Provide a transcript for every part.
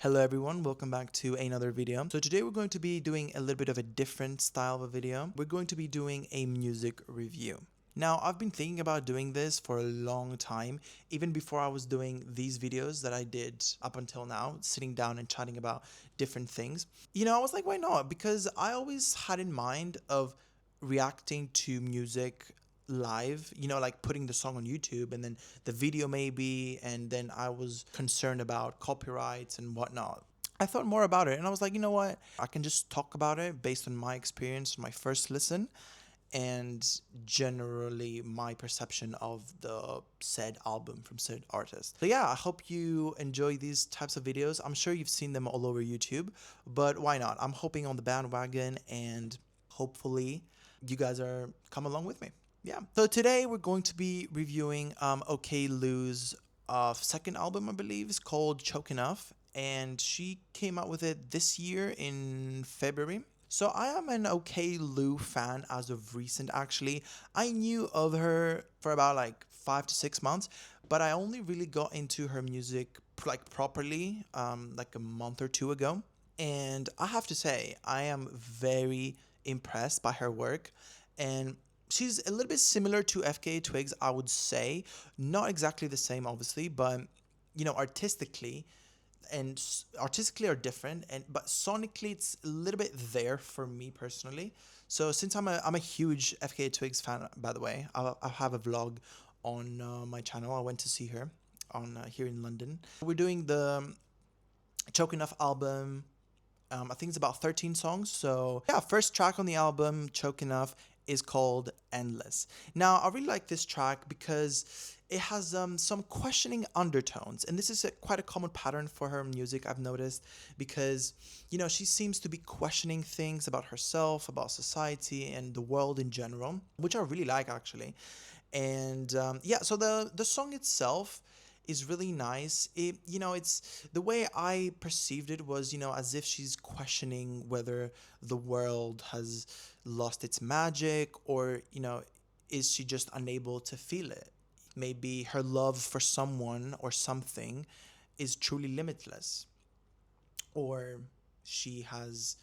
Hello everyone, welcome back to another video. So today we're going to be doing a little bit of a different style of a video. We're going to be doing a music review. Now, I've been thinking about doing this for a long time, even before I was doing these videos that I did up until now, sitting down and chatting about different things. I was like, why not? Because I always had in mind of reacting to music live, like putting the song on YouTube and then the video maybe, and then I was concerned about copyrights and whatnot. I thought more about it and I was like, you know what? I can just talk about it based on my experience, my first listen, and generally my perception of the said album from said artist. So yeah, I hope you enjoy these types of videos. I'm sure you've seen them all over YouTube, but why not? I'm hopping on the bandwagon and hopefully you guys are come along with me. Yeah. So today we're going to be reviewing Oklou's second album, I believe, is called Choke Enough, and she came out with it this year in February. So I am an Oklou fan as of recent, actually. I knew of her for about like 5 to 6 months, but I only really got into her music like properly like a month or two ago. And I have to say, I am very impressed by her work, and she's a little bit similar to FKA Twigs, I would say. Not exactly the same, obviously, but artistically are different, but sonically it's a little bit there for me personally. So since I'm a huge FKA Twigs fan, by the way, I have a vlog on my channel. I went to see her on here in London. We're doing the Choke Enough album. I think it's about 13 songs. So yeah, first track on the album, Choke Enough, is called Endless. Now, I really like this track because it has some questioning undertones, and this is quite a common pattern for her music, I've noticed, because she seems to be questioning things about herself, about society, and the world in general, which I really like, actually. And yeah, so the song itself is really nice. It's the way I perceived it was, as if she's questioning whether the world has lost its magic, or, is she just unable to feel it? Maybe her love for someone or something is truly limitless, or she has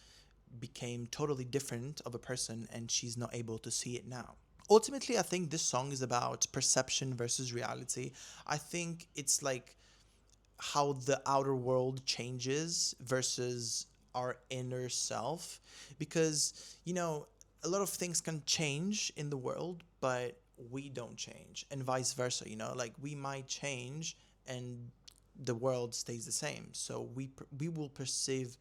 became totally different of a person and she's not able to see it now. Ultimately, I think this song is about perception versus reality. I think it's like how the outer world changes versus our inner self, because a lot of things can change in the world, but we don't change, and vice versa. Like we might change and the world stays the same, so we will perceive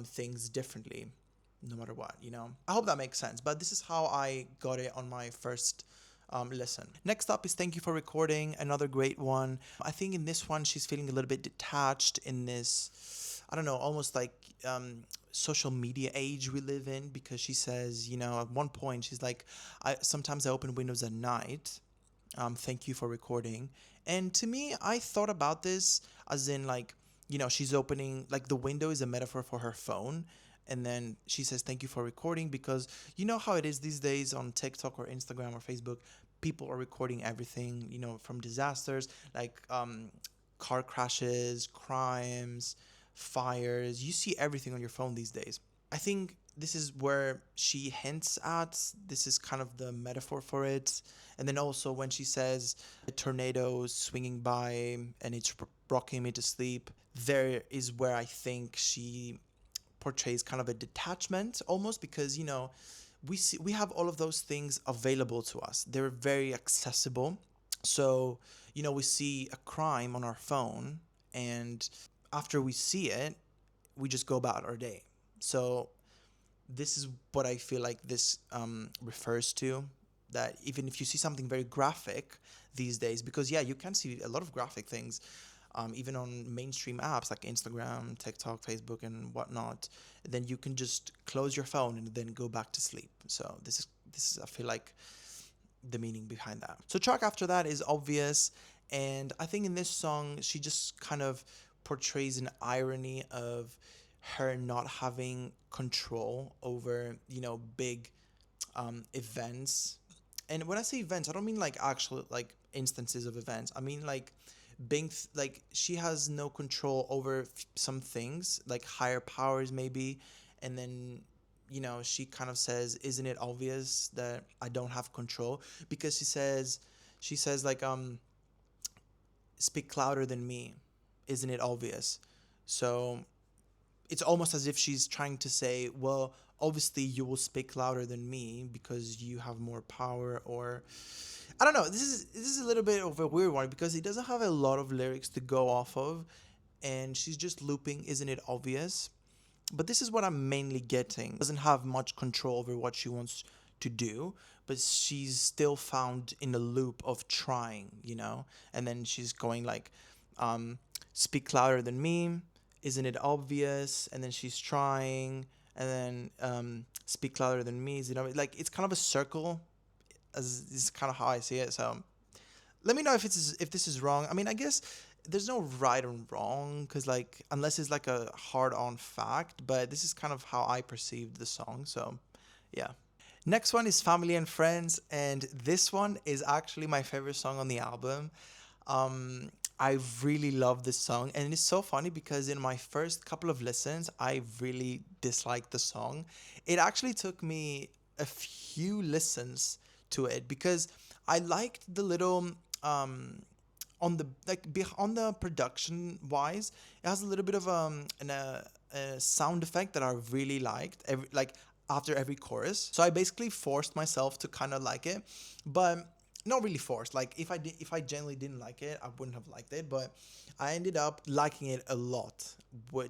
things differently no matter what. I hope that makes sense, but this is how I got it on my first listen. Next up is Thank You for Recording, another great one. I think in this one she's feeling a little bit detached in this, I don't know, almost like social media age we live in, because she says, at one point she's like, sometimes I open windows at night. Thank you for recording. And to me, I thought about this as in like, she's opening, like the window is a metaphor for her phone. And then she says, thank you for recording, because you know how it is these days on TikTok or Instagram or Facebook, people are recording everything, from disasters, like car crashes, crimes, fires. You see everything on your phone these days. I think this is where she hints at. This is kind of the metaphor for it. And then also when she says a tornado swinging by and it's rocking me to sleep, there is where I think she portrays kind of a detachment almost, because we have all of those things available to us. They're very accessible. So we see a crime on our phone, and after we see it, we just go about our day. So this is what I feel like this refers to, that even if you see something very graphic these days, because yeah, you can see a lot of graphic things, even on mainstream apps like Instagram, TikTok, Facebook, and whatnot, then you can just close your phone and then go back to sleep. So this is I feel like the meaning behind that. So track after that is Obvious, and I think in this song she just kind of portrays an irony of her not having control over big events. And when I say events, I don't mean like actual like instances of events. I mean like like she has no control over some things, like higher powers maybe. And then, she kind of says, isn't it obvious that I don't have control? Because she says like, speak louder than me, isn't it obvious? So it's almost as if she's trying to say, well, obviously you will speak louder than me because you have more power. Or I don't know. This is a little bit of a weird one because it doesn't have a lot of lyrics to go off of, and she's just looping, isn't it obvious? But this is what I'm mainly getting. Doesn't have much control over what she wants to do, but she's still found in the loop of trying, And then she's going like, speak louder than me, isn't it obvious? And then she's trying, and then, speak louder than me, is it obvious? Like, it's kind of a circle, as this is kind of how I see it. So let me know if this is wrong. I mean, I guess there's no right and wrong, because like, unless it's like a hard on fact, but this is kind of how I perceived the song. So yeah. Next one is Family and Friends, and this one is actually my favorite song on the album. I really love this song, and it's so funny because in my first couple of listens I really disliked the song. It actually took me a few listens to it because I liked the little, on the on the production wise, it has a little bit of a sound effect that I really liked, after every chorus. So I basically forced myself to kind of like it, but not really forced. Like, if I genuinely didn't like it, I wouldn't have liked it, but I ended up liking it a lot,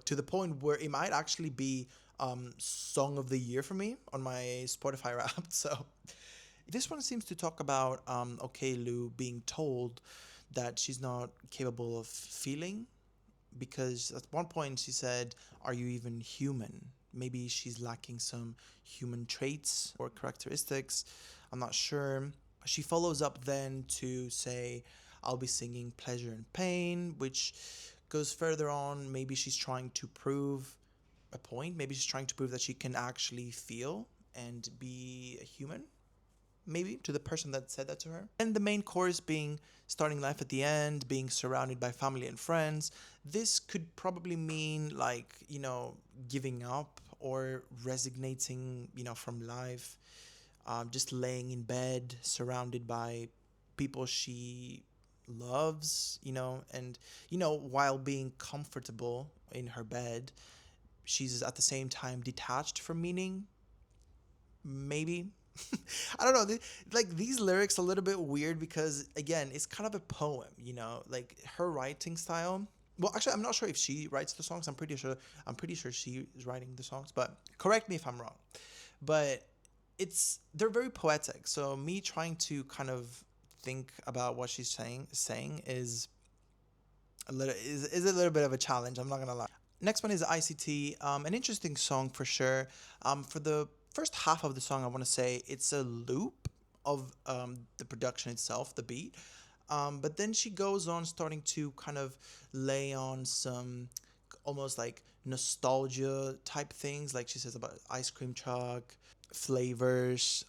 to the point where it might actually be, song of the year for me on my Spotify Wrapped. So this one seems to talk about, Oklou being told that she's not capable of feeling, because at one point she said, are you even human? Maybe she's lacking some human traits or characteristics. I'm not sure. She follows up then to say, I'll be singing pleasure and pain, which goes further on. Maybe she's trying to prove a point. Maybe she's trying to prove that she can actually feel and be a human, maybe, to the person that said that to her. And the main chorus being starting life at the end, being surrounded by family and friends. This could probably mean like, giving up or resignating, from life. Just laying in bed, surrounded by people she loves, and, while being comfortable in her bed, she's at the same time detached from meaning, maybe. I don't know. Like, these lyrics a little bit weird because, again, it's kind of a poem, like her writing style. Well, actually, I'm not sure if she writes the songs. I'm pretty sure she is writing the songs, but correct me if I'm wrong. But they're very poetic. So me trying to kind of think about what she's saying is a little bit of a challenge. I'm not gonna lie. Next one is ICT. An interesting song for sure. For the first half of the song, I want to say it's a loop of, the production itself, the beat. But then she goes on starting to kind of lay on some almost like nostalgia type things, like she says about ice cream truck, flavors,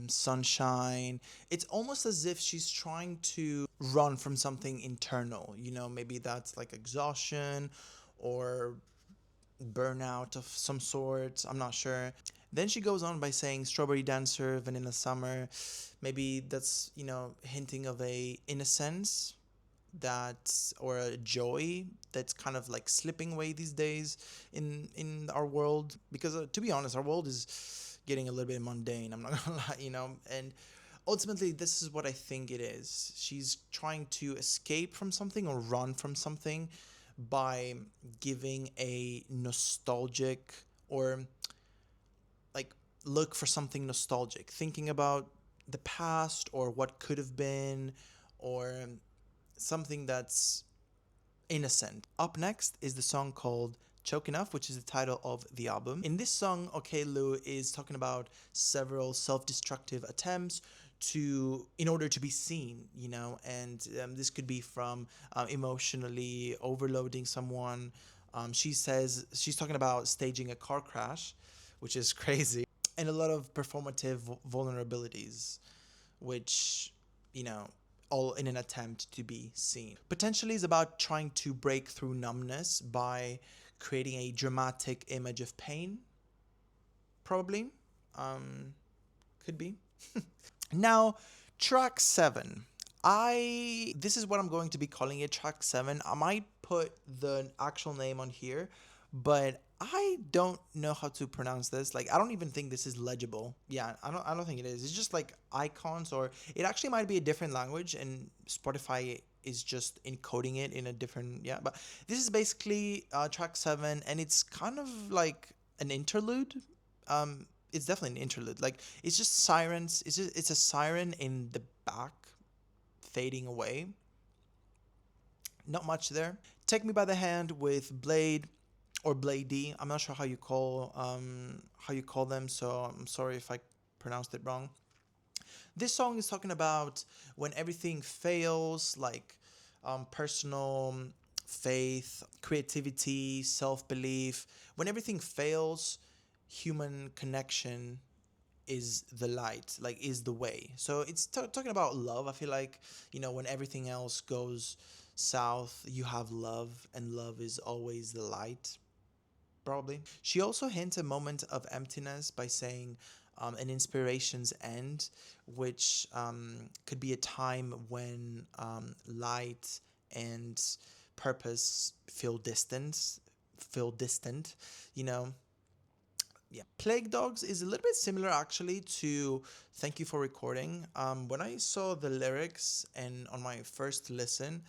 sunshine. It's almost as if she's trying to run from something internal, maybe that's like exhaustion or burnout of some sort. I'm not sure. Then she goes on by saying strawberry dancer, vanilla summer. Maybe that's, hinting of a innocence or a joy that's kind of like slipping away these days in our world, because, to be honest, our world is getting a little bit mundane. I'm not gonna lie, and ultimately this is what I think it is. She's trying to escape from something or run from something by giving a nostalgic, or like, look for something nostalgic, thinking about the past or what could have been, or something that's innocent. Up next is the song called Choke Enough, which is the title of the album. In this song, Oklou is talking about several self-destructive attempts in order to be seen, and, this could be from, emotionally overloading someone. She says she's talking about staging a car crash, which is crazy, and a lot of performative vulnerabilities, which, all in an attempt to be seen. Potentially is about trying to break through numbness by creating a dramatic image of pain, probably. Um, could be. Now, track 7. This is what I'm going to be calling it, track 7. I might put the actual name on here, but I don't know how to pronounce this. Like, I don't even think this is legible. Yeah, I don't think it is. It's just like icons, or it actually might be a different language and Spotify is just encoding it in a different, yeah, but this is basically track 7, and it's kind of like an interlude. It's definitely an interlude. Like, it's just sirens. It's a siren in the back fading away. Not much there. Take Me by the Hand with Blade or Bladey. I'm not sure how you call them, so I'm sorry if I pronounced it wrong. This song is talking about when everything fails, like personal faith, creativity, self-belief. When everything fails, human connection is the light, like is the way. So it's talking about love. I feel like, when everything else goes south, you have love, and love is always the light, probably. She also hints a moment of emptiness by saying an inspiration's end, which could be a time when light and purpose feel distant, you know. Yeah, Plague Dogs is a little bit similar actually to Thank You for Recording. When I saw the lyrics and on my first listen,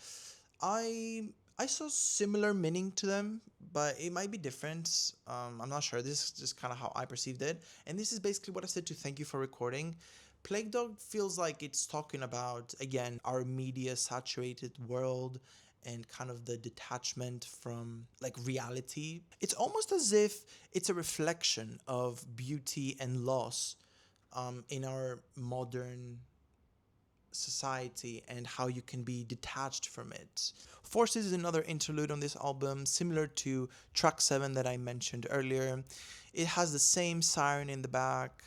I I saw similar meaning to them, but it might be different. I'm not sure. This is just kind of how I perceived it, and this is basically what I said to Thank You for Recording. Plague Dog feels like it's talking about, again, our media saturated world and kind of the detachment from like reality. It's almost as if it's a reflection of beauty and loss in our modern society and how you can be detached from it. Forces is another interlude on this album, similar to track 7 that I mentioned earlier. It has the same siren in the back,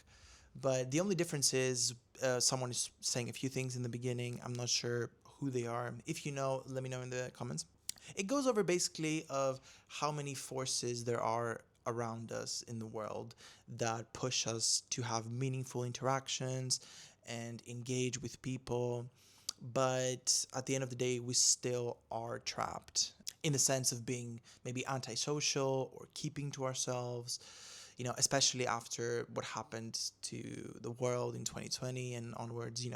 but the only difference is someone is saying a few things in the beginning. I'm not sure who they are. If you know, let me know in the comments. It goes over basically of how many forces there are around us in the world that push us to have meaningful interactions and engage with people. But at the end of the day, we still are trapped in the sense of being maybe antisocial or keeping to ourselves, especially after what happened to the world in 2020 and onwards.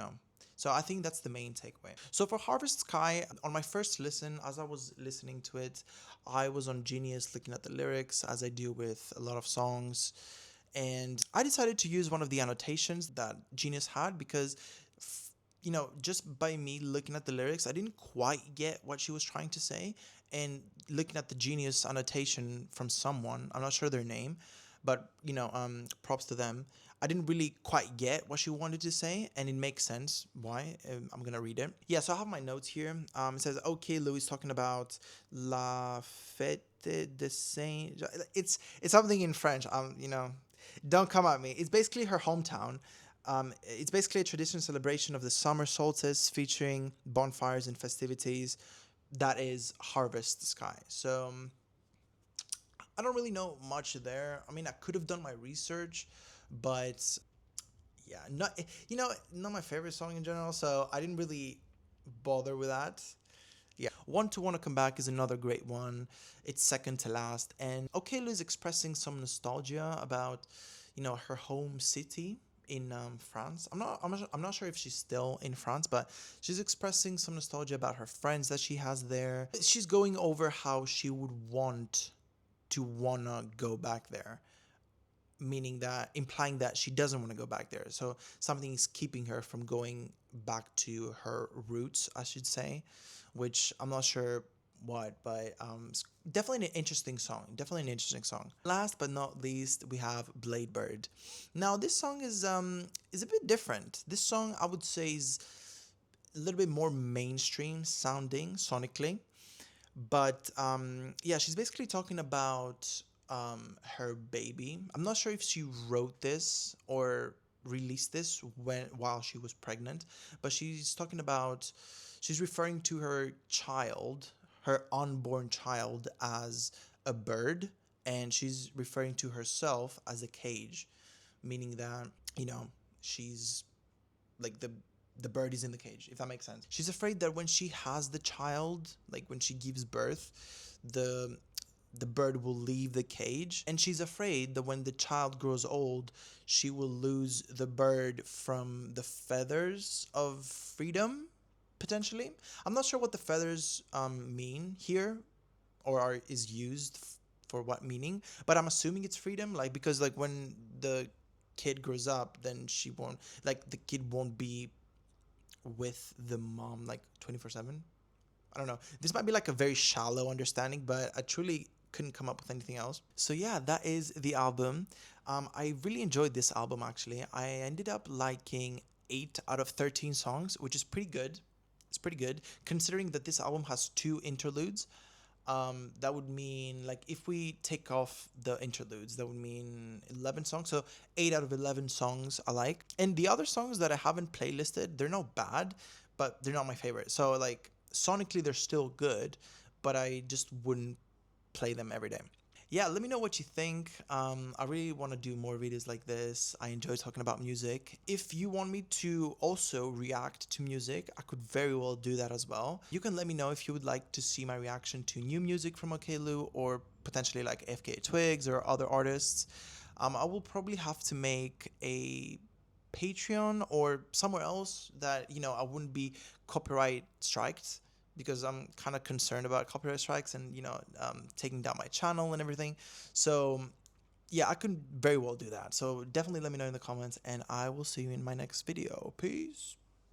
So I think that's the main takeaway. So for Harvest Sky, on my first listen, as I was listening to it, I was on Genius looking at the lyrics, as I do with a lot of songs. And I decided to use one of the annotations that Genius had because, just by me looking at the lyrics, I didn't quite get what she was trying to say. And looking at the Genius annotation from someone, I'm not sure their name, but props to them. I didn't really quite get what she wanted to say, and it makes sense why. I'm gonna read it. Yeah, so I have my notes here. It says, "Okay, Louis talking about La Fête de Saint." It's something in French. Don't come at me. It's basically her hometown. It's basically a traditional celebration of the summer solstice featuring bonfires and festivities. That is Harvest Sky. So I don't really know much there. I mean, I could have done my research, but yeah, not my favorite song in general. So I didn't really bother with that. Yeah, Want to Wanna Come Back is another great one. It's second to last, and Okello is expressing some nostalgia about, her home city in France. I'm not sure if she's still in France, but she's expressing some nostalgia about her friends that she has there. She's going over how she would want to wanna go back there, meaning that implying that she doesn't want to go back there. So something is keeping her from going back to her roots, I should say, which I'm not sure what, but it's definitely an interesting song. Definitely an interesting song. Last but not least, we have Blade Bird. Now this song is a bit different. This song I would say is a little bit more mainstream sounding sonically. But yeah, she's basically talking about her baby. I'm not sure if she wrote this or released this while she was pregnant, but she's referring to her child, her unborn child, as a bird, and she's referring to herself as a cage, meaning that, you know, she's like the bird is in the cage, if that makes sense. She's afraid that when she has the child, like when she gives birth, the bird will leave the cage, and she's afraid that when the child grows old, she will lose the bird from the feathers of freedom, potentially. I'm not sure what the feathers mean here, or is used for what meaning, but I'm assuming it's freedom, like, because like when the kid grows up, then she won't, like, the kid won't be with the mom like 24/7. I don't know. This might be like a very shallow understanding, but I truly couldn't come up with anything else. So yeah, that is the album. I really enjoyed this album actually. I ended up liking 8 out of 13 songs, which is pretty good. It's pretty good considering that this album has 2 interludes. That would mean, like, if we take off the interludes, that would mean 11 songs. So 8 out of 11 songs I like. And the other songs that I haven't playlisted, they're not bad, but they're not my favorite. So like sonically they're still good, but I just wouldn't play them every day. Yeah, let me know what you think. I really want to do more videos like this. I enjoy talking about music. If you want me to also react to music, I could very well do that as well. You can let me know if you would like to see my reaction to new music from Oklou, or potentially like FKA Twigs or other artists. I will probably have to make a Patreon or somewhere else that, you know, I wouldn't be copyright striked, because I'm kind of concerned about copyright strikes and, you know, taking down my channel and everything. So yeah, I could very well do that. So definitely let me know in the comments, and I will see you in my next video. Peace.